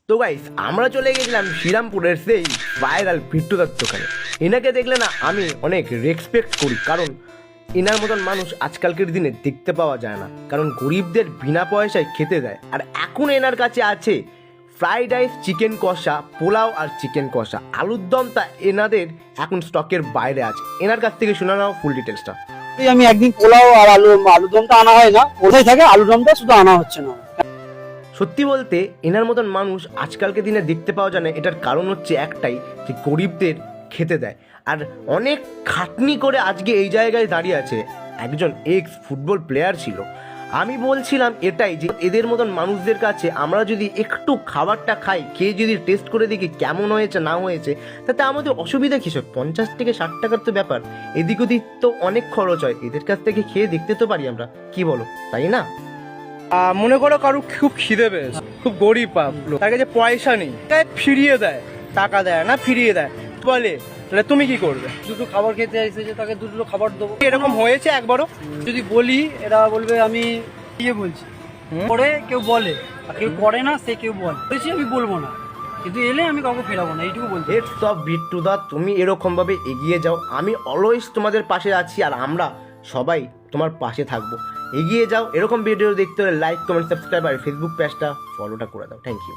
তো গাইস আমরা চলে গেছিলাম শ্রীরামপুরের সেই ভাইরাল বিট্টুদার দোকানে। এনাকে দেখলে না আমি অনেক রেসপেক্ট করি, কারণ এনার মতন মানুষ আজকালকার দিনে দেখতে পাওয়া যায় না, কারণ গরিবদের বিনা পয়সায় খেতে দেয়। আর এখন এনার কাছে আছে ফ্রাইড রাইস, চিকেন কষা, পোলাও আর চিকেন কষা, আলুর দমটা এনাদের এখন স্টকের বাইরে আছে। এনার কাছ থেকে শোনা নাও ফুল ডিটেলসটা। আমি একদিন পোলাও আর আলুদমটা আনা হয় না, কোথায় থাকে আলুদমটা শুধু আনা হচ্ছে না। সত্যি বলতে এনার মতন মানুষ আজকালকে দিনে দেখতে পাওয়া যায় না। এটার কারণ হচ্ছে একটাই, যে গরিবদের খেতে দেয়। আর অনেক খাটনি করে আজকে এই জায়গায় দাঁড়িয়ে আছে। একজন এক্স ফুটবল প্লেয়ার ছিল। আমি বলছিলাম এটাই, যে এদের মতন মানুষদের কাছে আমরা যদি একটু খাবারটা খাই, খেয়ে যদি টেস্ট করে দেখি কেমন হয়েছে না হয়েছে, তাতে আমাদের অসুবিধা কিসব? 50 থেকে 60 টাকার তো ব্যাপার, এদিক ওদিক তো অনেক খরচ হয়। এদের কাছ থেকে খেয়ে দেখতে তো পারি আমরা, কি বলো, তাই না? মনে করো কারো খুব খিদে পেয়েছে, খুব গরিব লোক, তার কাছে পয়সা নেই, তাই ফিরিয়ে দেয়, টাকা দেয় না, ফিরিয়ে দেয়, বলে তাহলে তুমি কি করবে? দুটো খাবার খেতে এসেছে, তাকে দুটো খাবার দেবো। এরকম হয়েছে একবারও? যদি বলি এরা বলবে আমি ইয়ে বলছি, করে কেউ বলে আর কেউ করে না, সে কেউ বলে বলছি আমি বলবো না, কিন্তু এলে আমি কাউকে ফেরাবো না, এইটুকু বলছি। সব বিট্টুদা, তুমি এরকমভাবে এগিয়ে যাও, আমি অলওয়েজ তোমাদের পাশে আছি, আর আমরা সবাই তোমার পাশে থাকবো। এগিয়ে যাও। এরকম ভিডিও দেখতে হলে লাইক, কমেন্ট, সাবস্ক্রাইব আর ফেসবুক পেজটা ফলোটা করে দাও। Thank you.